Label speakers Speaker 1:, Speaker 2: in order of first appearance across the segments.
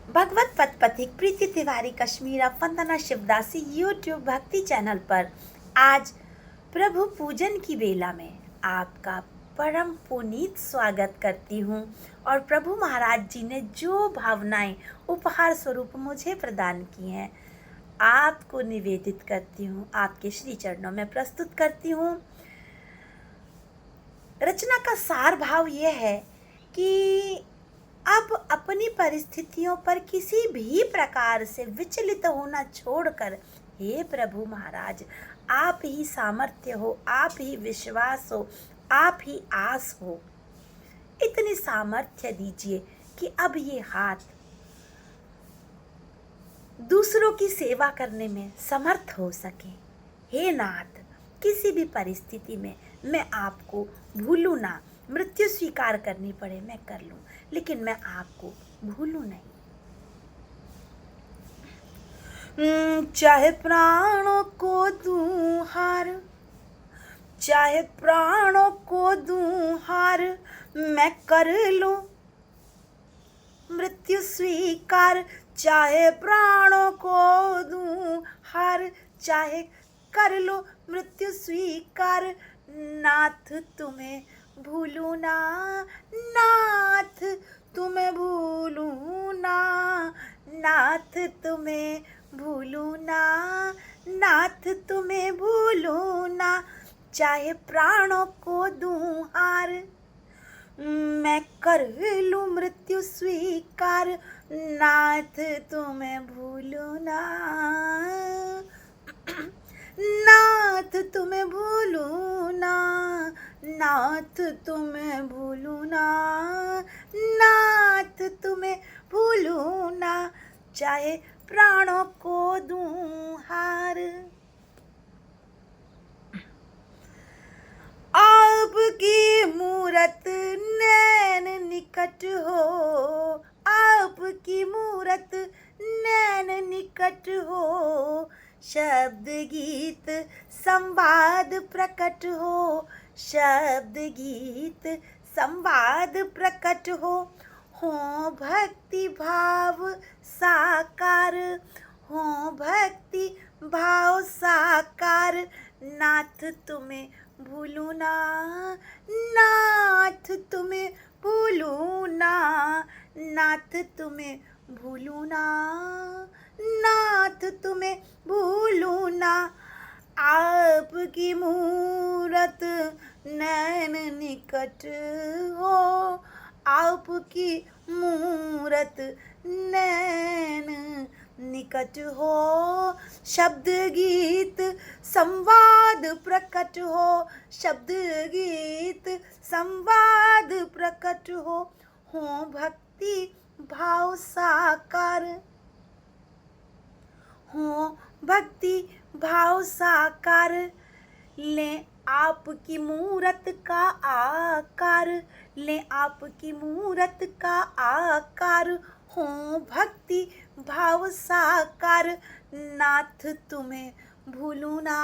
Speaker 1: भगवत पथ पथिक प्रीति तिवारी कश्मीरा वंदना शिवदासी यूट्यूब भक्ति चैनल पर आज प्रभु पूजन की बेला में आपका परम पुनीत स्वागत करती हूँ। और प्रभु महाराज जी ने जो भावनाएं उपहार स्वरूप मुझे प्रदान की हैं आपको निवेदित करती हूँ, आपके श्री चरणों में प्रस्तुत करती हूँ। रचना का सार भाव ये है कि अब अपनी परिस्थितियों पर किसी भी प्रकार से विचलित होना छोड़कर, हे प्रभु महाराज, आप ही सामर्थ्य हो, आप ही विश्वास हो, आप ही आस हो। इतनी सामर्थ्य दीजिए कि अब ये हाथ दूसरों की सेवा करने में समर्थ हो सके। हे नाथ, किसी भी परिस्थिति में मैं आपको भूलूं ना, मृत्यु स्वीकार करनी पड़े मैं कर लूं, लेकिन मैं आपको भूलूं नहीं। चाहे प्राणों को दूं हार, चाहे प्राणों को दूं हार, मैं कर लूं मृत्यु स्वीकार। चाहे प्राणों को दूं हार, चाहे कर लो मृत्यु स्वीकार। नाथ तुम्हें भूलूं ना, नाथ तुम्हें भूलूं ना, नाथ तुम्हें भूलूं ना, नाथ तुम्हें भूलूं ना। चाहे प्राणों को दूं हार, मैं कर लूं मृत्यु स्वीकार। नाथ तुम्हें भूलूं ना, नाथ तुम्हें भूलूं ना, नाथ तुम्हें भूलूं ना, नाथ तुम्हें भूलूं ना। चाहे प्राणों को दूं हार। आपकी मूरत नैन निकट हो, आपकी मूरत नैन निकट हो। शब्द गीत संवाद प्रकट हो, शब्द गीत संवाद प्रकट हो। भक्ति भाव साकार, हो भक्ति भाव साकार। नाथ तुम्हें भूलूं ना, नाथ तुम्हें भूलूं ना, नाथ तुम्हें भूलूं ना, नाथ तुम्हें भूलूं ना। आपकी मूरत नैन निकट हो, आपकी मूरत नैन निकट हो। शब्द गीत संवाद प्रकट हो, शब्द गीत संवाद प्रकट हो। भक्ति भाव साकार, हो भक्ति भाव साकार। ले आपकी मूरत का आकार, ले आपकी मूरत का आकार। हो भक्ति भाव साकार। नाथ तुम्हें भूलूं ना,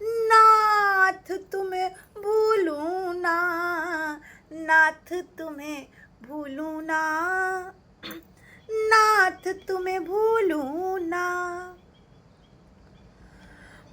Speaker 1: नाथ तुम्हें भूलूं ना, नाथ तुम्हें भूलूं ना, नाथ तुम्हें भूलूं ना।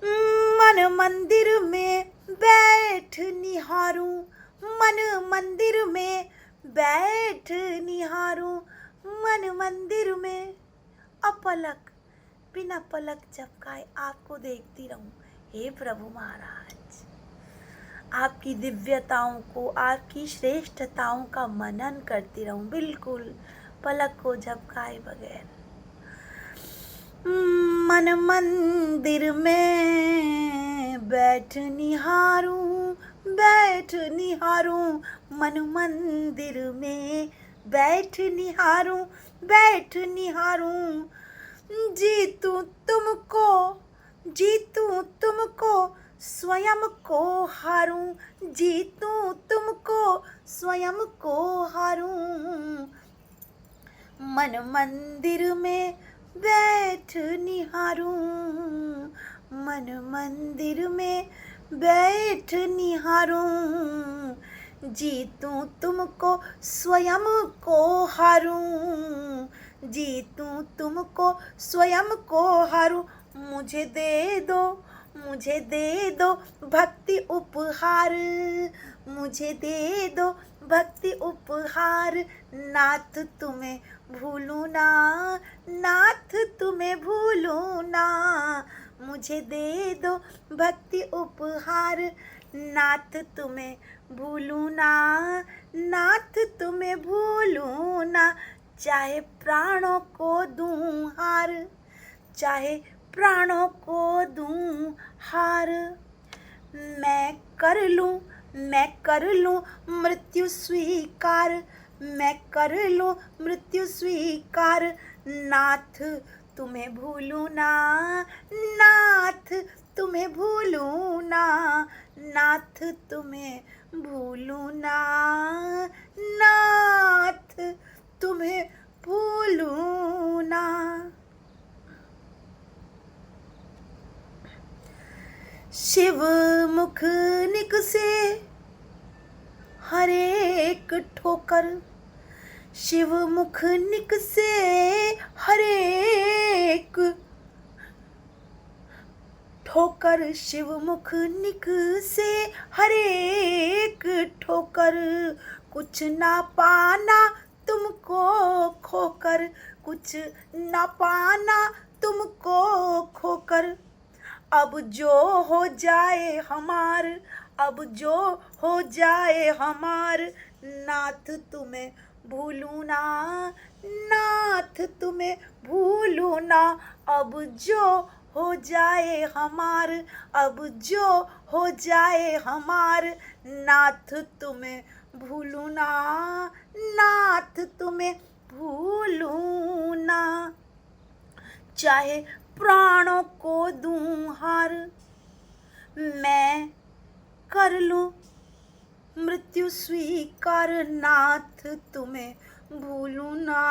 Speaker 1: मन मंदिर में बैठ निहारूं, मन मंदिर में बैठ निहारूं, मन मंदिर में अपलक बिना पलक झपकाए आपको देखती रहूं। हे प्रभु महाराज, आपकी दिव्यताओं को, आपकी श्रेष्ठताओं का मनन करती रहूं, बिल्कुल पलक को झपकाए बगैर। मन मंदिर में बैठ निहारूं, बैठ निहारूं, मन मंदिर में बैठ निहारूं, बैठ निहारूं। जीतूं तुमको, जीतूं तुमको, स्वयं को हारूं, जीतूं तुमको, स्वयं को हारूं। मन मंदिर में बैठ निहारूं, मन मंदिर में बैठ निहारूं। जीतूं तुमको, स्वयं को हारूं, जीतूं तुमको स्वयं को हारूं। मुझे दे दो भक्ति उपहार, मुझे दे दो भक्ति उपहार। नाथ तुम्हें भूलूं ना, नाथ तुम्हें भूलूं ना। मुझे दे दो भक्ति उपहार, नाथ तुम्हें भूलूं ना, नाथ तुम्हें भूलूं ना। चाहे प्राणों को दूं हार, चाहे प्राणों को दूं हार। मैं कर लूं मृत्यु स्वीकार, मैं कर लूं मृत्यु स्वीकार। नाथ तुम्हें भूलूं ना, नाथ तुम्हें भूलूं ना, नाथ तुम्हें भूलूं ना, नाथ तुम्हें भूलूं ना। शिव मुख निकसे हर एक ठोकर, शिव मुख निकसे हर एक ठोकर, शिव मुख निकसे हर एक ठोकर। कुछ ना पाना तुमको खोकर, कुछ ना पाना तुमको खोकर। अब जो हो जाए हमार, अब जो हो जाए हमार। नाथ तुम्हें भूलूं ना, नाथ तुम्हें भूलूं ना। अब जो हो जाए हमार, अब जो हो जाए हमार। नाथ तुम्हें भूलूं ना, नाथ तुम्हें भूलूं ना। चाहे प्राणों को दूं हार, मैं कर लूं मृत्यु स्वीकार। नाथ तुम्हें भूलूं ना,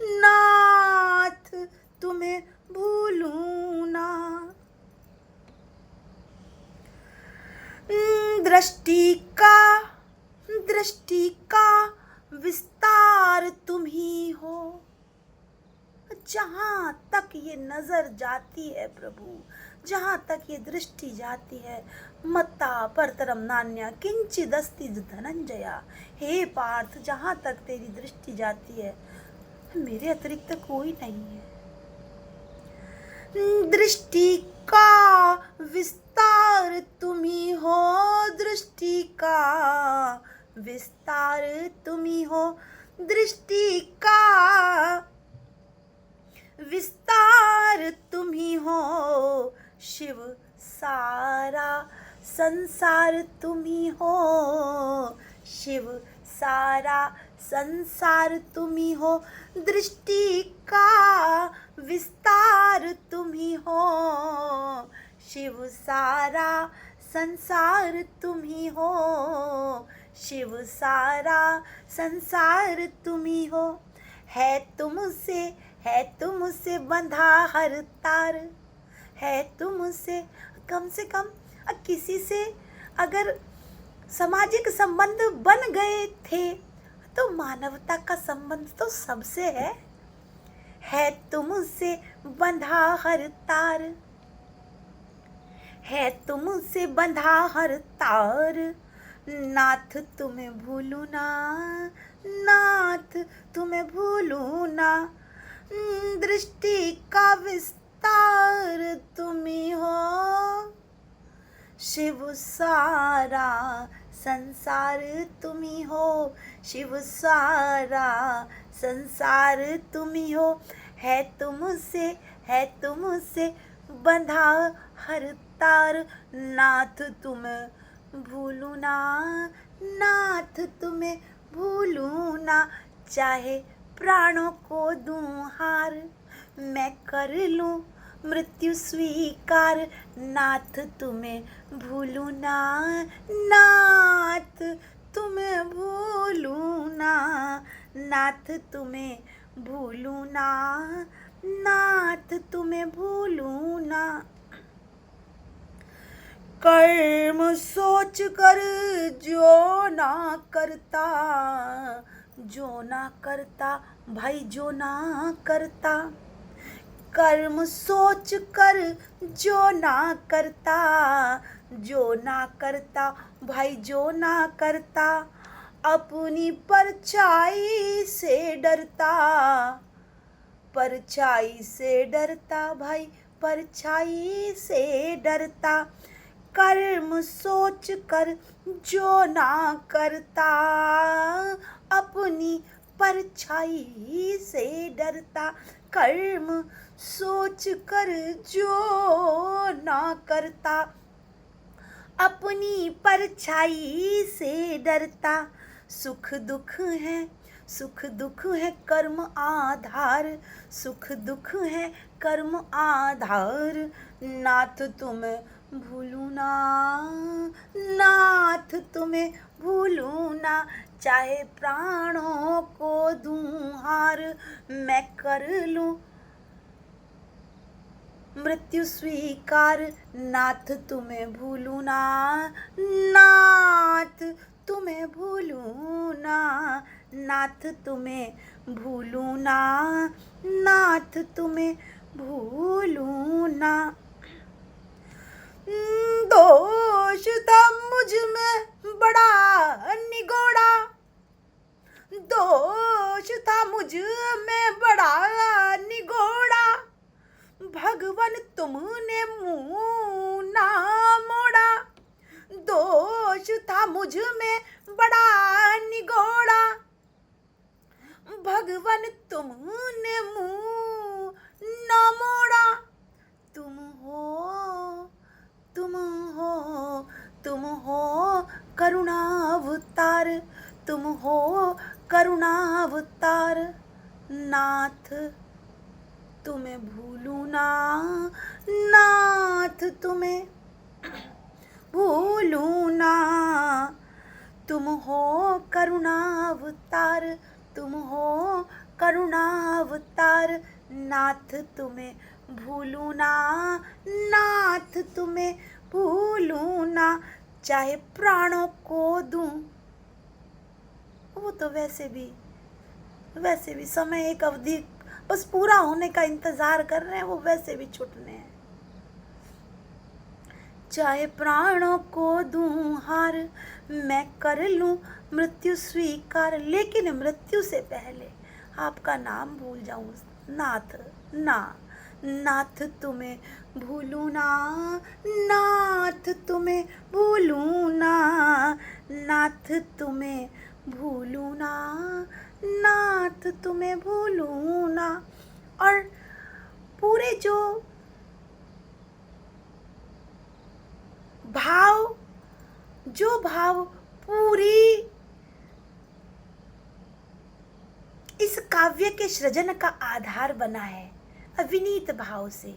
Speaker 1: नाथ तुम्हें भूलूं ना। दृष्टि का विस्तार तुम ही हो। जहाँ तक ये नजर जाती है प्रभु, जहाँ तक ये दृष्टि जाती है। मत्ता परतरम नान्या किंचिदस्ति धनंजया। हे पार्थ, जहाँ तक तेरी दृष्टि जाती है मेरे अतिरिक्त कोई नहीं है। दृष्टि का विस्तार तुम ही हो, दृष्टि का विस्तार तुम ही हो। दृष्टि का विस्तार तुम ही हो। शिव सारा संसार तुम ही हो, शिव सारा संसार तुम ही हो। दृष्टि का विस्तार तुम ही हो। शिव सारा संसार तुम ही हो, शिव सारा संसार तुम ही हो। है तुमसे बंधा हर तार, है तुमसे। कम से कम किसी से अगर सामाजिक संबंध बन गए थे तो मानवता का संबंध तो सबसे है। है तुमसे बंधा हर तार, है तुमसे बंधा हर तार। नाथ तुम्हें भूलूं ना, नाथ तुम्हें भूलूं ना। दृष्टि का विस्तार तुम ही हो। शिव सारा संसार तुम ही हो, शिव सारा संसार तुम ही हो। है तुमसे बंधा हर तार। नाथ तुम्हें भूलूं ना, नाथ तुम्हें भूलूं ना। चाहे प्राणों को दूं हार, मैं कर लूं मृत्यु स्वीकार। नाथ तुम्हें भूलूं ना, नाथ तुम्हें भूलूं ना, नाथ तुम्हें भूलूं ना, नाथ तुम्हें भूलूं ना। कर्म सोच कर जो ना करता, जो ना करता भाई, जो ना करता, कर्म सोच कर जो ना करता, जो ना करता भाई, जो ना करता, अपनी परछाई से डरता, परछाई से डरता भाई, परछाई से डरता, कर्म सोच कर जो ना करता, अपनी परछाई से डरता, कर्म सोच कर जो ना करता, अपनी परछाई से डरता, सुख दुख है, सुख दुख है कर्म आधार, सुख दुख है कर्म आधार, नाथ तुम्हें भूलू ना, नाथ तुम्हें भूलू ना, चाहे प्राणों को दूं हार, मैं कर लूं मृत्यु स्वीकार, नाथ तुम्हें भूलू ना, नाथ तुम्हें भूलू ना, नाथ तुम्हें भूलू ना, नाथ तुम्हें भूलू ना। दोष था मुझ में बड़ा निगोड़ा, दोष था मुझ में बड़ा निगोड़ा, भगवन तुमने मुँह ना मोड़ा, दोष था मुझ में बड़ा निगोड़ा, भगवन तुमने मुँह ना मोड़ा, तुम हो, तुम हो, तुम हो करुणावतार, तुम हो करुणावतार, नाथ तुम्हें भूलू ना, नाथ तुम्हें भूलू ना, तुम हो करुणावतार, तुम हो करुणावतार, नाथ तुम्हें भूलू ना, नाथ तुम्हें भूलू ना, चाहे प्राणों को दूं, वो तो वैसे भी समय एक अवधि बस पूरा होने का इंतजार कर रहे हैं, वो वैसे भी छूटने हैं। चाहे प्राणों को दूं हार, मैं कर लूं मृत्यु स्वीकार, लेकिन मृत्यु से पहले आपका नाम भूल जाऊं नाथ ना, नाथ तुम्हें भूलू ना, नाथ तुम्हें भूलू ना, नाथ तुम्हें भूलू ना, नाथ तुम्हें भूलू ना। और पूरे जो भाव पूरी इस काव्य के सृजन का आधार बना है, अविनीत भाव से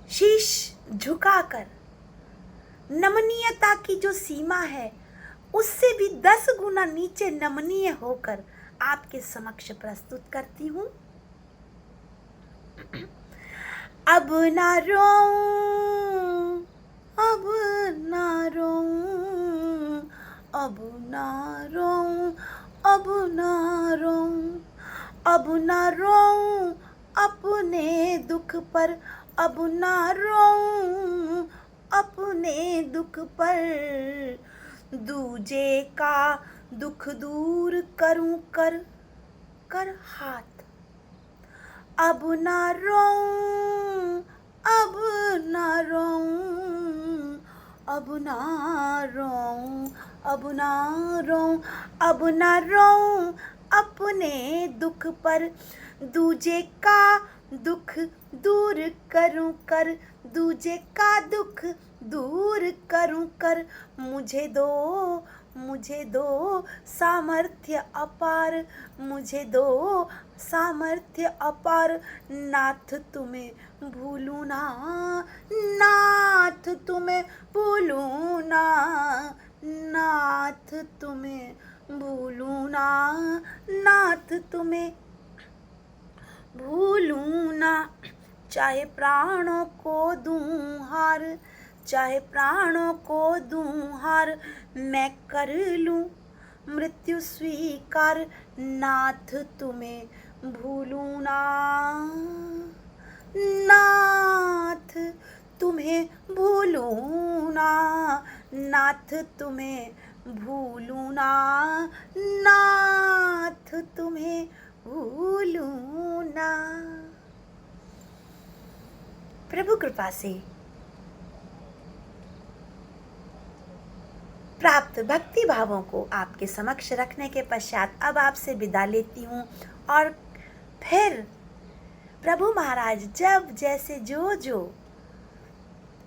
Speaker 1: शीश झुकाकर, नमनीयता की जो सीमा है उससे भी 10 गुना नीचे नमनीय होकर आपके समक्ष प्रस्तुत करती हूँ। अब ना रोऊं, अब ना रोऊं, अब ना रोऊं, अब ना रोऊं, अब ना रोऊं अपने दुख पर, अब ना रोऊं अपने दुख पर, दूजे का दुख दूर करूं कर कर हाथ, अब ना रोऊं, अब ना रोऊं, अब ना रोऊं, अब ना रोऊं, अब ना रोऊं अपने दुख पर, दूजे का दुख दूर करूं कर, दूजे का दुख दूर करूं कर, मुझे दो सामर्थ्य अपार, मुझे दो सामर्थ्य अपार, नाथ तुम्हें भूलू ना, नाथ तुम्हें भूलू ना, नाथ तुम्हें भूलू ना, नाथ तुम्हें भूलू ना, चाहे प्राणों को दूं हार, चाहे प्राणों को दूं हार, मैं कर लूं मृत्यु स्वीकार नाथ तुम्हें भूलूं ना, नाथ तुम्हें भूलूं ना, नाथ तुम्हें भूलूं ना, नाथ तुम्हें भूलूं ना। प्रभु कृपा से प्राप्त भक्ति भावों को आपके समक्ष रखने के पश्चात अब आपसे विदा लेती हूँ, और फिर प्रभु महाराज जब जैसे जो जो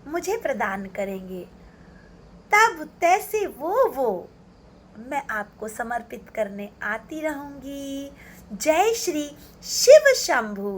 Speaker 1: मुझे प्रदान करेंगे तब तैसे वो मैं आपको समर्पित करने आती रहूँगी। जय श्री शिव शंभू।